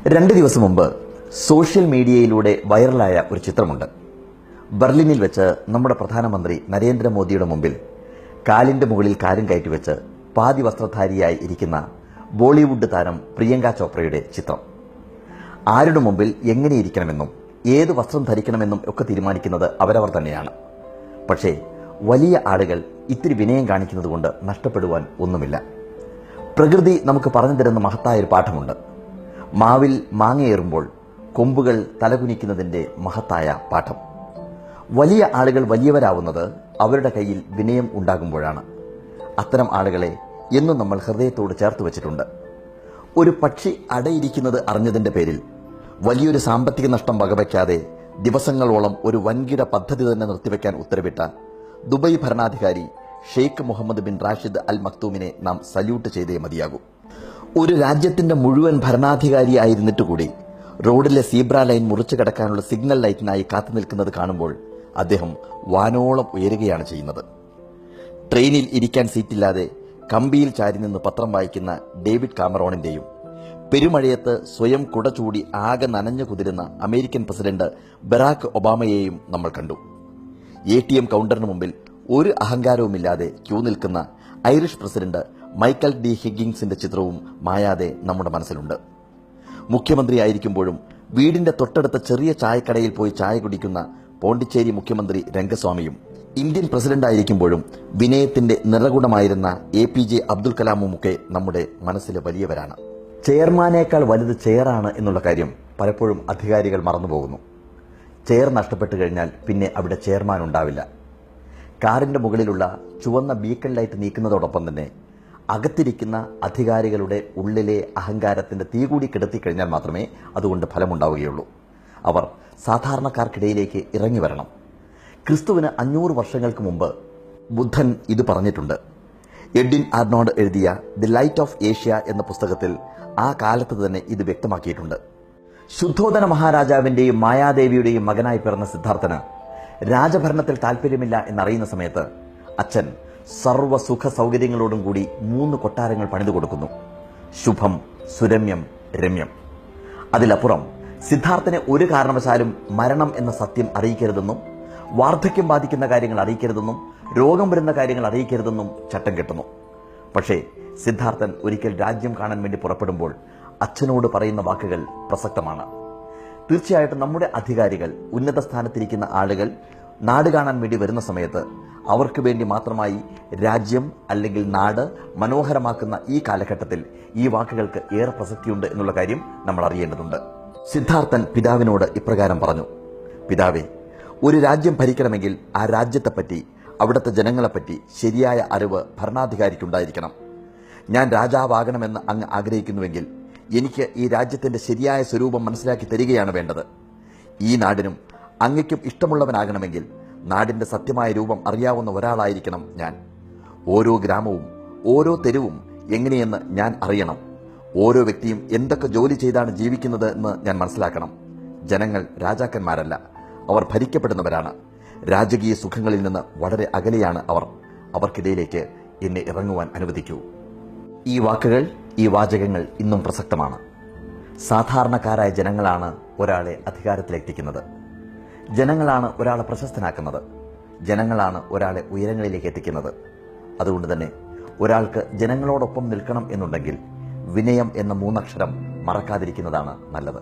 2 ദിവസം മുമ്പ് സോഷ്യൽ മീഡിയയിലൂടെ വൈറലായ ഒരു ചിത്രമുണ്ട്. ബെർലിനിൽ വെച്ച് നമ്മുടെ പ്രധാനമന്ത്രി നരേന്ദ്രമോദിയുടെ മുമ്പിൽ കാലിന്റെ മുകളിൽ കാലും കയറ്റിവെച്ച് പാതി വസ്ത്രധാരിയായി ഇരിക്കുന്ന ബോളിവുഡ് താരം പ്രിയങ്ക ചോപ്രയുടെ ചിത്രം. ആരുടെ മുമ്പിൽ എങ്ങനെയിരിക്കണമെന്നും ഏത് വസ്ത്രം ധരിക്കണമെന്നും ഒക്കെ തീരുമാനിക്കുന്നത് അവരവർ തന്നെയാണ്. പക്ഷേ വലിയ ആളുകൾ ഇത്തിരി വിനയം കാണിക്കുന്നത് കൊണ്ട് നഷ്ടപ്പെടുവാൻ ഒന്നുമില്ല. പ്രകൃതി നമുക്ക് പറഞ്ഞു തരുന്ന മഹത്തായ ഒരു പാഠമുണ്ട്. മാവിൽ മാങ്ങയേറുമ്പോൾ കൊമ്പുകൾ തലകുനിക്കുന്നതിന്റെ മഹത്തായ പാഠം. വലിയ ആളുകൾ വലിയവരാവുന്നത് അവരുടെ കയ്യിൽ വിനയം ഉണ്ടാകുമ്പോഴാണ്. അത്തരം ആളുകളെ എന്നും നമ്മൾ ഹൃദയത്തോട് ചേർത്ത് വെച്ചിട്ടുണ്ട്. ഒരു പക്ഷി അടയിരിക്കുന്നത് അറിഞ്ഞതിന്റെ പേരിൽ വലിയൊരു സാമ്പത്തിക നഷ്ടം വകവയ്ക്കാതെ ദിവസങ്ങളോളം ഒരു വൻകിട പദ്ധതി തന്നെ നിർത്തിവെക്കാൻ ഉത്തരവിട്ട ദുബായ് ഭരണാധികാരി ഷെയ്ഖ് മുഹമ്മദ് ബിൻ റാഷിദ് അൽ മക്തൂമിനെ നാം സല്യൂട്ട് ചെയ്തേ മതിയാകൂ. ഒരു രാജ്യത്തിന്റെ മുഴുവൻ ഭരണാധികാരിയായിരുന്നിട്ട് കൂടി റോഡിലെ സീബ്ര ലൈൻ മുറിച്ചു കടക്കാനുള്ള സിഗ്നൽ ലൈറ്റിനായി കാത്തുനിൽക്കുന്നത് കാണുമ്പോൾ അദ്ദേഹം വാനോളം ഉയരുകയാണ് ചെയ്യുന്നത്. ട്രെയിനിൽ ഇരിക്കാൻ സീറ്റില്ലാതെ കമ്പിയിൽ ചാരി നിന്ന് പത്രം വായിക്കുന്ന ഡേവിഡ് കാമറോണിന്റെയും പെരുമഴയത്ത് സ്വയം കുട ചൂടി ആകെ നനഞ്ഞു കുതിരുന്ന അമേരിക്കൻ പ്രസിഡന്റ് ബറാക് ഒബാമയെയും നമ്മൾ കണ്ടു. ATM കൗണ്ടറിന് മുമ്പിൽ ഒരു അഹങ്കാരവുമില്ലാതെ ക്യൂ നിൽക്കുന്ന ഐറിഷ് പ്രസിഡന്റ് മൈക്കൽ ഡി ഹിഗിൻസിന്റെ ചിത്രവും മായാതെ നമ്മുടെ മനസ്സിലുണ്ട്. മുഖ്യമന്ത്രിയായിരിക്കുമ്പോഴും വീടിന്റെ തൊട്ടടുത്ത ചെറിയ ചായക്കടയിൽ പോയി ചായ കുടിക്കുന്ന പോണ്ടിച്ചേരി മുഖ്യമന്ത്രി രംഗസ്വാമിയും ഇന്ത്യൻ പ്രസിഡന്റായിരിക്കുമ്പോഴും വിനയത്തിന്റെ നിറകുടമായിരുന്ന APJ അബ്ദുൽ കലാമുമൊക്കെ നമ്മുടെ മനസ്സിലെ വലിയവരാണ്. ചെയർമാനേക്കാൾ വലുത് ചെയറാണ് എന്നുള്ള കാര്യം പലപ്പോഴും അധികാരികൾ മറന്നുപോകുന്നു. ചെയർ നഷ്ടപ്പെട്ടു കഴിഞ്ഞാൽ പിന്നെ അവിടെ ചെയർമാൻ ഉണ്ടാവില്ല. കാറിന്റെ മുകളിലുള്ള ചുവന്ന ബീക്കൺ ലൈറ്റ് നീക്കുന്നതോടൊപ്പം തന്നെ അകത്തിരിക്കുന്ന അധികാരികളുടെ ഉള്ളിലെ അഹങ്കാരത്തിന്റെ തീ കൂടി കിടത്തിക്കഴിഞ്ഞാൽ മാത്രമേ അതുകൊണ്ട് ഫലമുണ്ടാവുകയുള്ളൂ. അവർ സാധാരണക്കാർക്കിടയിലേക്ക് ഇറങ്ങി വരണം. ക്രിസ്തുവിന് 500 വർഷങ്ങൾക്ക് മുമ്പ് ബുദ്ധൻ ഇത് പറഞ്ഞിട്ടുണ്ട്. എഡ്വിൻ ആർണോൾഡ് എഴുതിയ ദി ലൈറ്റ് ഓഫ് ഏഷ്യ എന്ന പുസ്തകത്തിൽ ആ കാലത്ത് തന്നെ ഇത് വ്യക്തമാക്കിയിട്ടുണ്ട്. ശുദ്ധോദന മഹാരാജാവിന്റെയും മായാദേവിയുടെയും മകനായി പിറന്ന സിദ്ധാർത്ഥന് രാജഭരണത്തിൽ താല്പര്യമില്ല എന്നറിയുന്ന സമയത്ത് അച്ഛൻ സർവ്വ സുഖ സൗകര്യങ്ങളോടും കൂടി 3 കൊട്ടാരങ്ങൾ പണിതു കൊടുക്കുന്നു. ശുഭം, സുരമ്യം, രമ്യം. അതിലപ്പുറം സിദ്ധാർത്ഥനെ ഒരു കാരണവശാലും മരണം എന്ന സത്യം അറിയിക്കരുതെന്നും വാർദ്ധക്യം ബാധിക്കുന്ന കാര്യങ്ങൾ അറിയിക്കരുതെന്നും രോഗം വരുന്ന കാര്യങ്ങൾ അറിയിക്കരുതെന്നും ചട്ടം കെട്ടുന്നു. പക്ഷേ സിദ്ധാർത്ഥൻ ഒരിക്കൽ രാജ്യം കാണാൻ വേണ്ടി പുറപ്പെടുമ്പോൾ അച്ഛനോട് പറയുന്ന വാക്കുകൾ പ്രസക്തമാണ്. തീർച്ചയായിട്ടും നമ്മുടെ അധികാരികൾ, ഉന്നത സ്ഥാനത്തിരിക്കുന്ന ആളുകൾ നാട് കാണാൻ വേണ്ടി വരുന്ന സമയത്ത് അവർക്ക് വേണ്ടി മാത്രമായി രാജ്യം അല്ലെങ്കിൽ നാട് മനോഹരമാക്കുന്ന ഈ കാലഘട്ടത്തിൽ ഈ വാക്കുകൾക്ക് ഏറെ പ്രസക്തിയുണ്ട് എന്നുള്ള കാര്യം നമ്മൾ അറിയേണ്ടതുണ്ട്. സിദ്ധാർത്ഥൻ പിതാവിനോട് ഇപ്രകാരം പറഞ്ഞു: പിതാവേ, ഒരു രാജ്യം ഭരിക്കണമെങ്കിൽ ആ രാജ്യത്തെപ്പറ്റി, അവിടുത്തെ ജനങ്ങളെപ്പറ്റി ശരിയായ അറിവ് ഭരണാധികാരിക്കുണ്ടായിരിക്കണം. ഞാൻ രാജാവാകണമെന്ന് അങ്ങ് ആഗ്രഹിക്കുന്നുവെങ്കിൽ എനിക്ക് ഈ രാജ്യത്തിന്റെ ശരിയായ സ്വരൂപം മനസ്സിലാക്കി തരികയാണ് വേണ്ടത്. ഈ നാടിനും അങ്ങയ്ക്കും ഇഷ്ടമുള്ളവനാകണമെങ്കിൽ നാടിന്റെ സത്യമായ രൂപം അറിയാവുന്ന ഒരാളായിരിക്കണം ഞാൻ. ഓരോ ഗ്രാമവും ഓരോ തെരുവും എങ്ങനെയെന്ന് ഞാൻ അറിയണം. ഓരോ വ്യക്തിയും എന്തൊക്കെ ജോലി ചെയ്താണ് ജീവിക്കുന്നത് എന്ന് ഞാൻ മനസ്സിലാക്കണം. ജനങ്ങൾ രാജാക്കന്മാരല്ല, അവർ ഭരിക്കപ്പെടുന്നവരാണ്. രാജകീയ സുഖങ്ങളിൽ നിന്ന് വളരെ അകലെയാണ് അവർ. അവർക്കിടയിലേക്ക് എന്നെ ഇറങ്ങുവാൻ അനുവദിക്കൂ. ഈ വാക്കുകൾ, ഈ വാചകങ്ങൾ ഇന്നും പ്രസക്തമാണ്. സാധാരണക്കാരായ ജനങ്ങളാണ് ഒരാളെ അധികാരത്തിലെത്തിക്കുന്നത്. ജനങ്ങളാണ് ഒരാളെ പ്രശസ്തനാക്കുന്നത്. ജനങ്ങളാണ് ഒരാളെ ഉയരങ്ങളിലേക്ക് എത്തിക്കുന്നത്. അതുകൊണ്ട് തന്നെ ഒരാൾക്ക് ജനങ്ങളോടൊപ്പം നിൽക്കണം എന്നുണ്ടെങ്കിൽ വിനയം എന്ന 3 അക്ഷരം മറക്കാതിരിക്കുന്നതാണ് നല്ലത്.